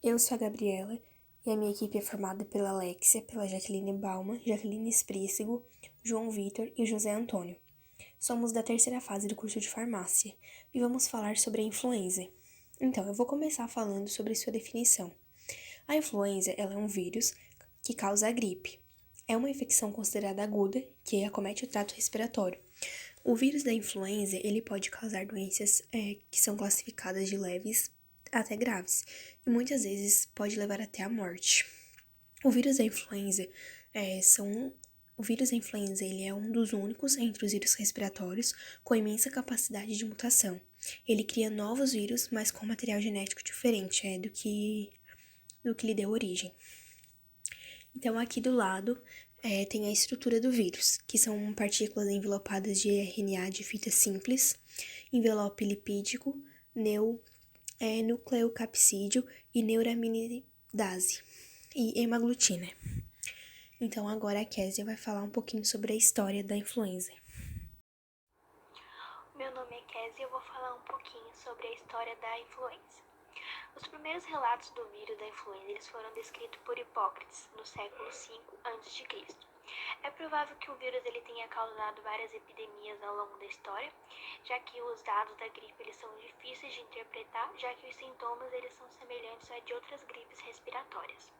Eu sou a Gabriela e a minha equipe é formada pela Alexia, pela Jaqueline Bauman, Jaqueline Esprícigo, João Vitor e José Antônio. Somos da terceira fase do curso de farmácia e vamos falar sobre a influenza. Então, eu vou começar falando sobre sua definição. A influenza ela é um vírus que causa a gripe. É uma infecção considerada aguda que acomete o trato respiratório. O vírus da influenza ele pode causar doenças que são classificadas de leves até graves, e muitas vezes pode levar até a morte. O vírus da influenza ele é um dos únicos entre os vírus respiratórios com imensa capacidade de mutação. Ele cria novos vírus, mas com material genético diferente do que lhe deu origem. Então, aqui do lado tem a estrutura do vírus, que são partículas envelopadas de RNA de fita simples, envelope lipídico, nucleocapsídeo e neuraminidase e hemaglutina. Então agora a Késia vai falar um pouquinho sobre a história da influenza. Meu nome é Késia e eu vou falar um pouquinho sobre a história da influenza. Os primeiros relatos do vírus da influenza eles foram descritos por Hipócrates no século V a.C. É provável que o vírus ele tenha causado várias epidemias ao longo da história, já que os dados da gripe eles são difíceis de interpretar, já que os sintomas eles são semelhantes a de outras gripes respiratórias.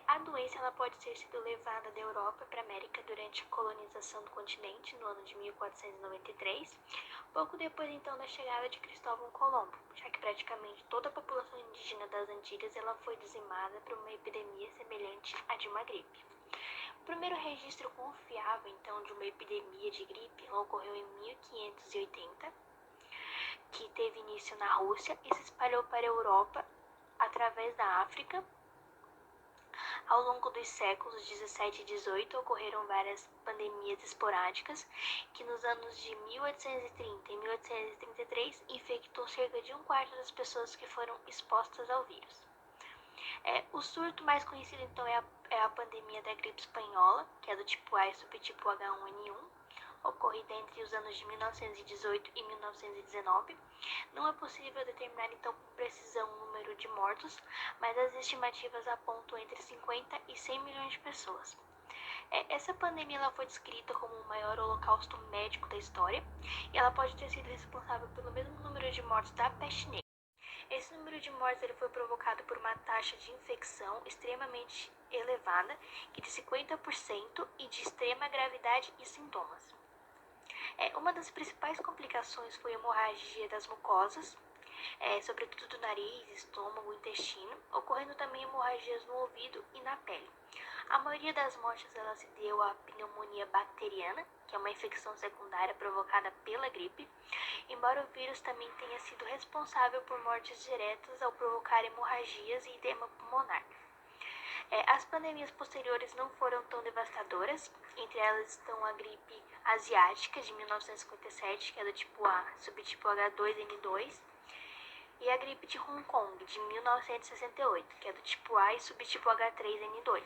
A doença ela pode ter sido levada da Europa para a América durante a colonização do continente no ano de 1493, pouco depois então da chegada de Cristóvão Colombo, já que praticamente toda a população indígena das Antilhas ela foi dizimada por uma epidemia semelhante à de uma gripe. O primeiro registro confiável então de uma epidemia de gripe ocorreu em 1580, que teve início na Rússia e se espalhou para a Europa através da África. Ao longo dos séculos 17 e 18 ocorreram várias pandemias esporádicas que nos anos de 1830 e 1833 infectou cerca de um quarto das pessoas que foram expostas ao vírus. O surto mais conhecido então é a pandemia da gripe espanhola, que é do tipo A e subtipo H1N1, ocorrida entre os anos de 1918 e 1919. Não é possível determinar então com precisão o número de mortos, mas as estimativas apontam entre 50 e 100 milhões de pessoas. Essa pandemia ela foi descrita como o maior holocausto médico da história e ela pode ter sido responsável pelo mesmo número de mortes da peste negra. Esse número de mortes ele foi provocado por uma taxa de infecção extremamente elevada, que de 50% e de extrema gravidade e sintomas. Uma das principais complicações foi a hemorragia das mucosas, sobretudo do nariz, estômago, intestino, ocorrendo também hemorragias no ouvido e na pele. A maioria das mortes ela se deu à pneumonia bacteriana, que é uma infecção secundária provocada pela gripe, embora o vírus também tenha sido responsável por mortes diretas ao provocar hemorragias e edema pulmonar. As pandemias posteriores não foram tão devastadoras, entre elas estão a gripe asiática de 1957, que é do tipo A, subtipo H2N2, e a gripe de Hong Kong de 1968, que é do tipo A e subtipo H3N2.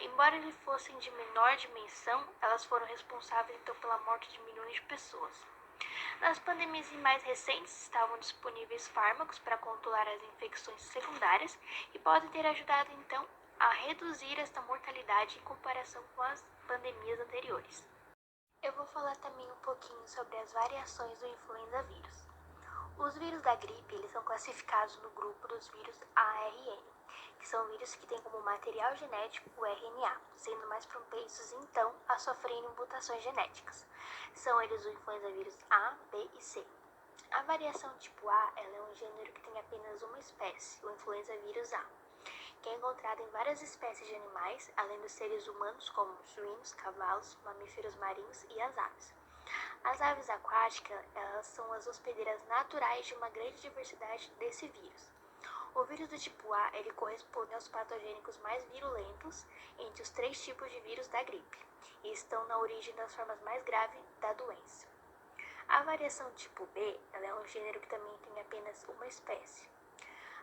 Embora eles fossem de menor dimensão, elas foram responsáveis então pela morte de milhões de pessoas. Nas pandemias mais recentes, estavam disponíveis fármacos para controlar as infecções secundárias e podem ter ajudado então a reduzir esta mortalidade em comparação com as pandemias anteriores. Eu vou falar também um pouquinho sobre as variações do influenza vírus. Os vírus da gripe eles são classificados no grupo dos vírus ARN, que são vírus que têm como material genético o RNA, sendo mais propensos então a sofrerem mutações genéticas. São eles o influenza vírus A, B e C. A variação tipo A ela é um gênero que tem apenas uma espécie, o influenza vírus A, que é encontrado em várias espécies de animais, além dos seres humanos como suínos, cavalos, mamíferos marinhos e as aves. As aves aquáticas elas são as hospedeiras naturais de uma grande diversidade desse vírus. O vírus do tipo A ele corresponde aos patogênicos mais virulentos entre os 3 tipos de vírus da gripe e estão na origem das formas mais graves da doença. A variação tipo B ela é um gênero que também tem apenas uma espécie,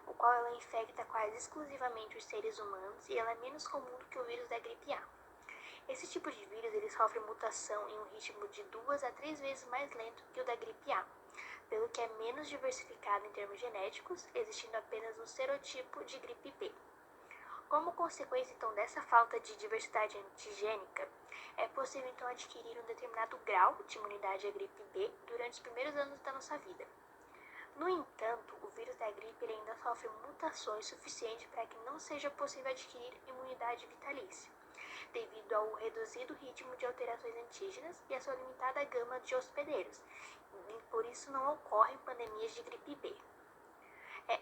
o qual ela infecta quase exclusivamente os seres humanos e ela é menos comum do que o vírus da gripe A. Esse tipo de vírus ele sofre mutação em um ritmo de 2 a 3 vezes mais lento que o da gripe A, pelo que é menos diversificado em termos genéticos, existindo apenas um serotipo de gripe B. Como consequência, então, dessa falta de diversidade antigênica, é possível, então, adquirir um determinado grau de imunidade à gripe B durante os primeiros anos da nossa vida. No entanto, o vírus da gripe ele ainda sofre mutações suficientes para que não seja possível adquirir imunidade vitalícia, devido ao reduzido ritmo de alterações antígenas e a sua limitada gama de hospedeiros, e por isso não ocorrem pandemias de gripe B.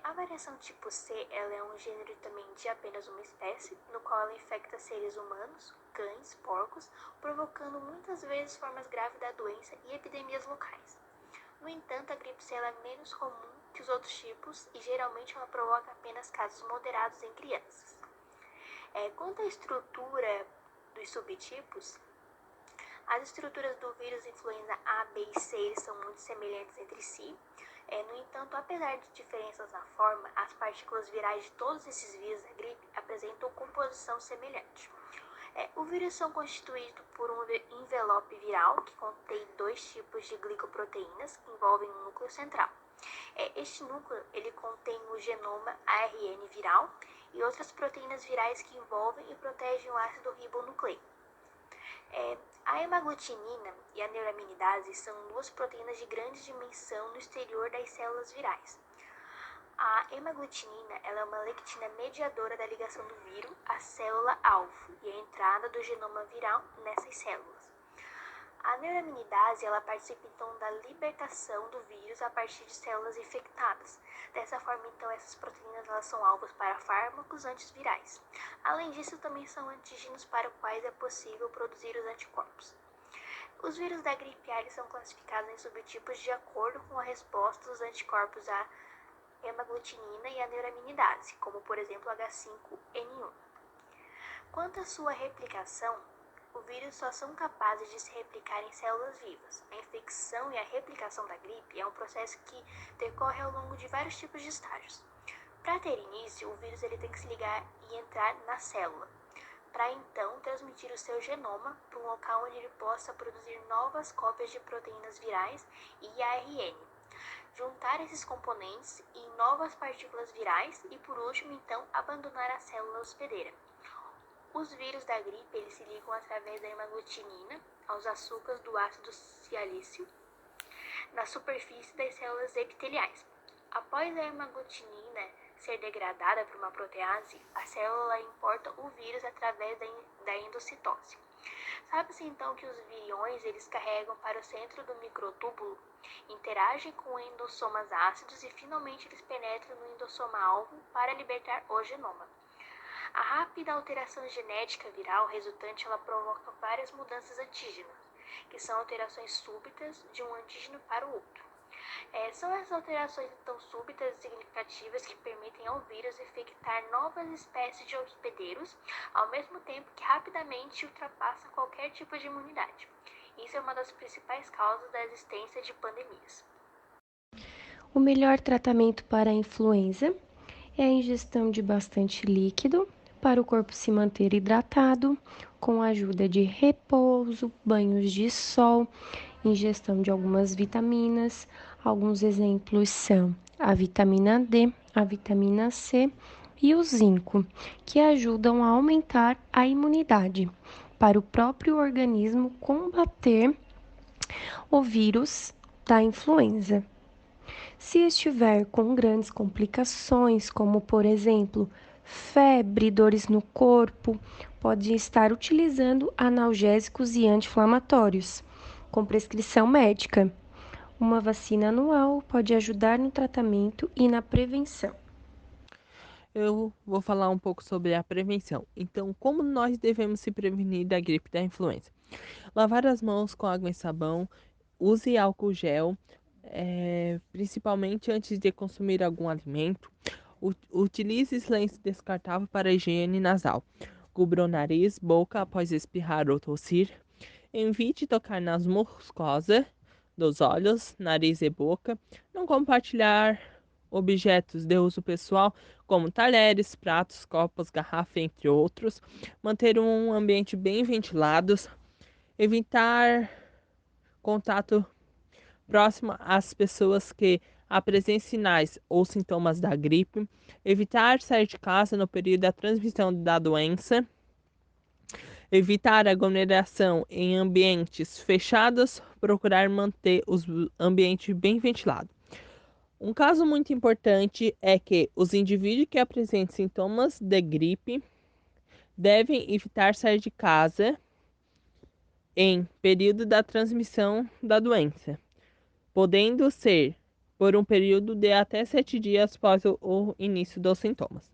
A variação tipo C ela é um gênero também de apenas uma espécie, no qual ela infecta seres humanos, cães, porcos, provocando muitas vezes formas graves da doença e epidemias locais. No entanto, a gripe C ela é menos comum que os outros tipos e geralmente ela provoca apenas casos moderados em crianças. Quanto à estrutura dos subtipos, as estruturas do vírus influenza A, B e C eles são muito semelhantes entre si. No entanto, apesar de diferenças na forma, as partículas virais de todos esses vírus da gripe apresentam composição semelhante. Os vírus são constituídos por um envelope viral que contém dois tipos de glicoproteínas que envolvem um núcleo central. Este núcleo ele contém o genoma ARN viral e outras proteínas virais que envolvem e protegem o ácido ribonucleico. A hemaglutinina e a neuraminidase são duas proteínas de grande dimensão no exterior das células virais. A hemaglutinina ela é uma lectina mediadora da ligação do vírus à célula-alvo e a entrada do genoma viral nessas células. A neuraminidase ela participa então da libertação do vírus a partir de células infectadas. Dessa forma, então, essas proteínas elas são alvos para fármacos antivirais. Além disso, também são antígenos para os quais é possível produzir os anticorpos. Os vírus da gripe A são classificados em subtipos de acordo com a resposta dos anticorpos à hemaglutinina e à neuraminidase, como por exemplo H5N1. Quanto à sua replicação, os vírus só são capazes de se replicar em células vivas. A infecção e a replicação da gripe é um processo que decorre ao longo de vários tipos de estágios. Para ter início, o vírus ele tem que se ligar e entrar na célula, para então transmitir o seu genoma para um local onde ele possa produzir novas cópias de proteínas virais e ARN, juntar esses componentes em novas partículas virais e, por último, então, abandonar a célula hospedeira. Os vírus da gripe eles se ligam através da hemaglutinina aos açúcares do ácido cialício na superfície das células epiteliais. Após a hemaglutinina ser degradada por uma protease, a célula importa o vírus através da endocitose. Sabe-se então que os viriões eles carregam para o centro do microtúbulo, interagem com endossomas ácidos e finalmente eles penetram no endossoma-alvo para libertar o genoma. A rápida alteração genética viral resultante ela provoca várias mudanças antígenas, que são alterações súbitas de um antígeno para o outro. São essas alterações tão súbitas e significativas que permitem ao vírus infectar novas espécies de hospedeiros, ao mesmo tempo que rapidamente ultrapassa qualquer tipo de imunidade. Isso é uma das principais causas da existência de pandemias. O melhor tratamento para a influenza é a ingestão de bastante líquido para o corpo se manter hidratado, com a ajuda de repouso, banhos de sol, ingestão de algumas vitaminas. Alguns exemplos são a vitamina D, a vitamina C e o zinco, que ajudam a aumentar a imunidade para o próprio organismo combater o vírus da influenza. Se estiver com grandes complicações, como por exemplo, febre, dores no corpo, pode estar utilizando analgésicos e anti-inflamatórios, com prescrição médica. Uma vacina anual pode ajudar no tratamento e na prevenção. Eu vou falar um pouco sobre a prevenção. Então, como nós devemos se prevenir da gripe da influenza? Lavar as mãos com água e sabão, use álcool gel, principalmente antes de consumir algum alimento. Utilize lenço descartável para higiene nasal. Cubra o nariz, boca após espirrar ou tossir. Evite tocar nas mucosas dos olhos, nariz e boca. Não compartilhar objetos de uso pessoal, como talheres, pratos, copos, garrafa, entre outros. Manter um ambiente bem ventilado. Evitar contato próximo às pessoas que apresentem sinais ou sintomas da gripe, evitar sair de casa no período da transmissão da doença, evitar aglomeração em ambientes fechados, procurar manter os ambientes bem ventilados. Um caso muito importante é que os indivíduos que apresentam sintomas de gripe devem evitar sair de casa em período da transmissão da doença, podendo ser por um período de até 7 dias após o início dos sintomas.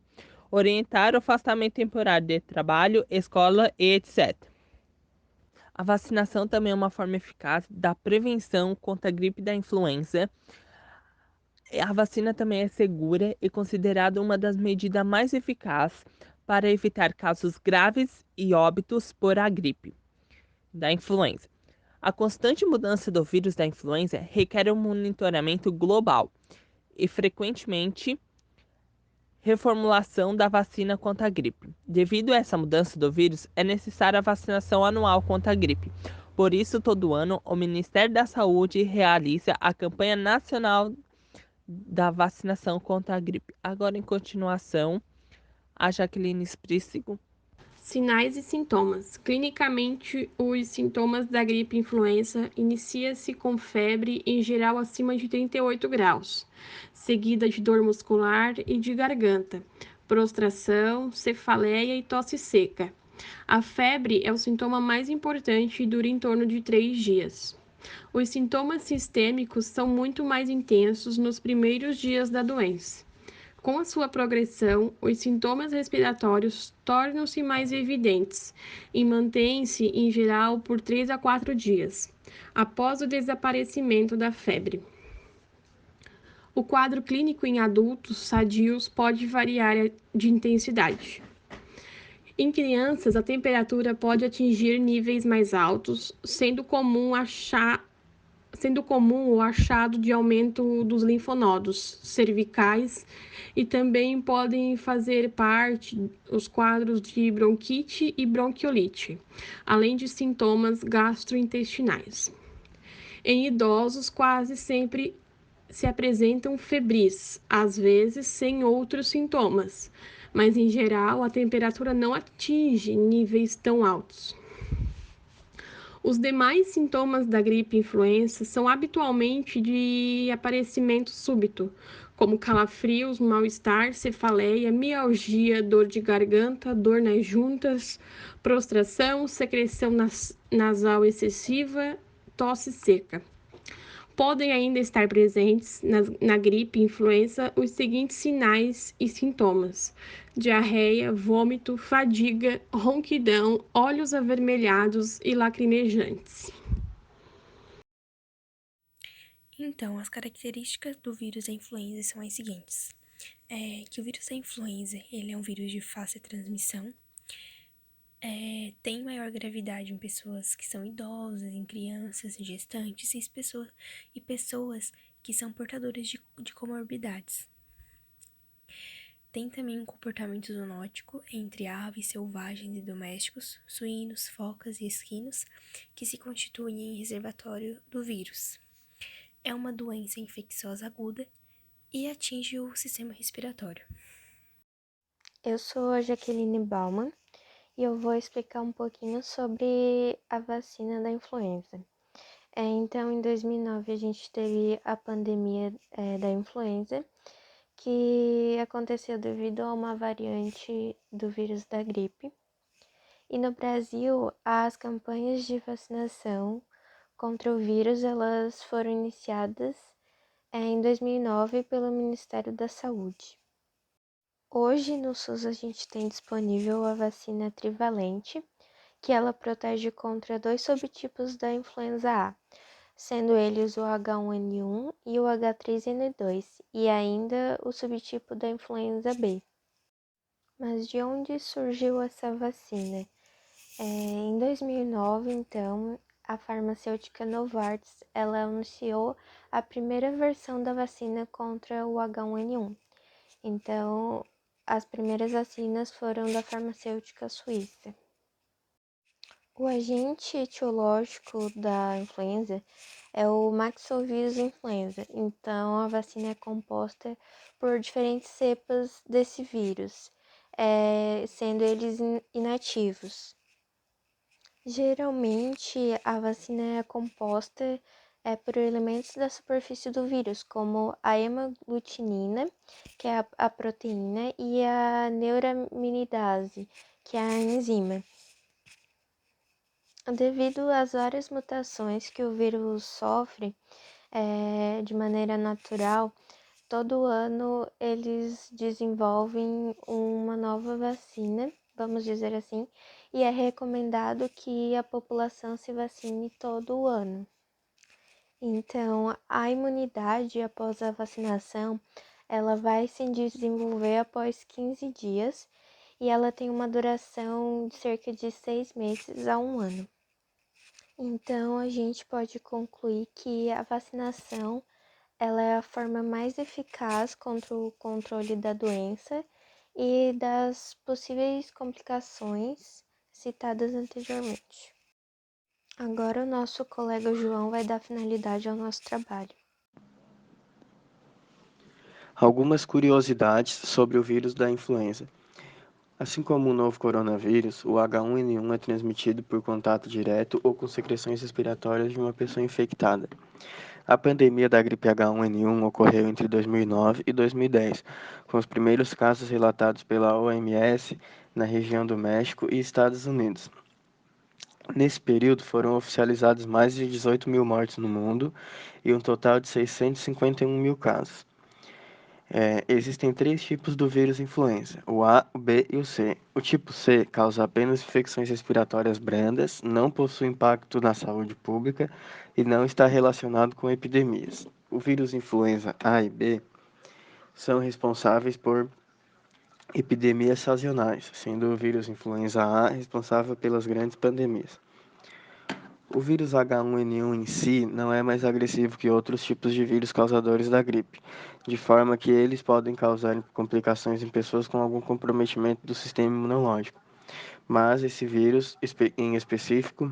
Orientar o afastamento temporário de trabalho, escola e etc. A vacinação também é uma forma eficaz da prevenção contra a gripe da influenza. A vacina também é segura e considerada uma das medidas mais eficazes para evitar casos graves e óbitos por a gripe da influenza. A constante mudança do vírus da influenza requer um monitoramento global e, frequentemente, reformulação da vacina contra a gripe. Devido a essa mudança do vírus, é necessária a vacinação anual contra a gripe. Por isso, todo ano, o Ministério da Saúde realiza a campanha nacional da vacinação contra a gripe. Agora, em continuação, a Jaqueline Sprícigo. Sinais e sintomas. Clinicamente, os sintomas da gripe influenza inicia-se com febre, em geral acima de 38 graus, seguida de dor muscular e de garganta, prostração, cefaleia e tosse seca. A febre é o sintoma mais importante e dura em torno de 3 dias. Os sintomas sistêmicos são muito mais intensos nos primeiros dias da doença. Com a sua progressão, os sintomas respiratórios tornam-se mais evidentes e mantêm-se, em geral, por 3 a 4 dias, após o desaparecimento da febre. O quadro clínico em adultos sadios pode variar de intensidade. Em crianças, a temperatura pode atingir níveis mais altos, sendo comum o achado de aumento dos linfonodos cervicais e também podem fazer parte os quadros de bronquite e bronquiolite, além de sintomas gastrointestinais. Em idosos, quase sempre se apresentam febris, às vezes sem outros sintomas, mas em geral a temperatura não atinge níveis tão altos. Os demais sintomas da gripe influenza são habitualmente de aparecimento súbito, como calafrios, mal-estar, cefaleia, mialgia, dor de garganta, dor nas juntas, prostração, secreção nasal excessiva, tosse seca. Podem ainda estar presentes na gripe influenza os seguintes sinais e sintomas: diarreia, vômito, fadiga, ronquidão, olhos avermelhados e lacrimejantes. Então, as características do vírus da influenza são as seguintes. Que o vírus da influenza, ele é um vírus de fácil transmissão, tem maior gravidade em pessoas que são idosas, em crianças, em gestantes e pessoas que são portadoras de comorbidades. Tem também um comportamento zoonótico entre aves selvagens e domésticos, suínos, focas e esquinos, que se constituem em reservatório do vírus. É uma doença infecciosa aguda e atinge o sistema respiratório. Eu sou a Jaqueline Bauman e eu vou explicar um pouquinho sobre a vacina da influenza. Então, em 2009, a gente teve a pandemia da influenza, que aconteceu devido a uma variante do vírus da gripe. E no Brasil, as campanhas de vacinação contra o vírus, elas foram iniciadas em 2009 pelo Ministério da Saúde. Hoje, no SUS, a gente tem disponível a vacina trivalente, que ela protege contra 2 subtipos da influenza A, sendo eles o H1N1 e o H3N2, e ainda o subtipo da influenza B. Mas de onde surgiu essa vacina? Em 2009, então, a farmacêutica Novartis, ela anunciou a primeira versão da vacina contra o H1N1. Então, as primeiras vacinas foram da farmacêutica suíça. O agente etiológico da influenza é o Maxovírus influenza. Então, a vacina é composta por diferentes cepas desse vírus, sendo eles inativos. Geralmente, a vacina é composta por elementos da superfície do vírus, como a hemaglutinina, que é a proteína, e a neuraminidase, que é a enzima. Devido às várias mutações que o vírus sofre de maneira natural, todo ano eles desenvolvem uma nova vacina, vamos dizer assim, e é recomendado que a população se vacine todo ano. Então, a imunidade após a vacinação, ela vai se desenvolver após 15 dias e ela tem uma duração de cerca de 6 meses a 1 ano. Então, a gente pode concluir que a vacinação ela é a forma mais eficaz contra o controle da doença e das possíveis complicações citadas anteriormente. Agora, o nosso colega João vai dar finalidade ao nosso trabalho. Algumas curiosidades sobre o vírus da influenza. Assim como o novo coronavírus, o H1N1 é transmitido por contato direto ou com secreções respiratórias de uma pessoa infectada. A pandemia da gripe H1N1 ocorreu entre 2009 e 2010, com os primeiros casos relatados pela OMS na região do México e Estados Unidos. Nesse período, foram oficializados mais de 18 mil mortes no mundo e um total de 651 mil casos. Existem 3 tipos do vírus influenza, o A, o B e o C. O tipo C causa apenas infecções respiratórias brandas, não possui impacto na saúde pública e não está relacionado com epidemias. O vírus influenza A e B são responsáveis por epidemias sazonais, sendo o vírus influenza A responsável pelas grandes pandemias. O vírus H1N1 em si não é mais agressivo que outros tipos de vírus causadores da gripe, de forma que eles podem causar complicações em pessoas com algum comprometimento do sistema imunológico. Mas esse vírus, em específico,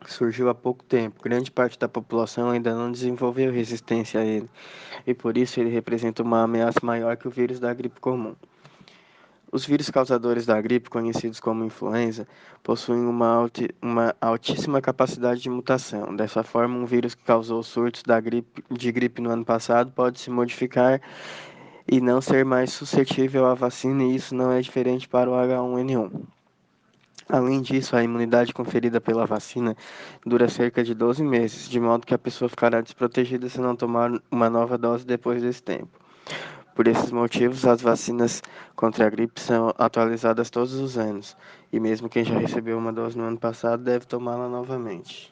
surgiu há pouco tempo. Grande parte da população ainda não desenvolveu resistência a ele, e por isso ele representa uma ameaça maior que o vírus da gripe comum. Os vírus causadores da gripe, conhecidos como influenza, possuem uma altíssima capacidade de mutação. Dessa forma, um vírus que causou surtos de gripe no ano passado pode se modificar e não ser mais suscetível à vacina, e isso não é diferente para o H1N1. Além disso, a imunidade conferida pela vacina dura cerca de 12 meses, de modo que a pessoa ficará desprotegida se não tomar uma nova dose depois desse tempo. Por esses motivos, as vacinas contra a gripe são atualizadas todos os anos, e mesmo quem já recebeu uma dose no ano passado deve tomá-la novamente.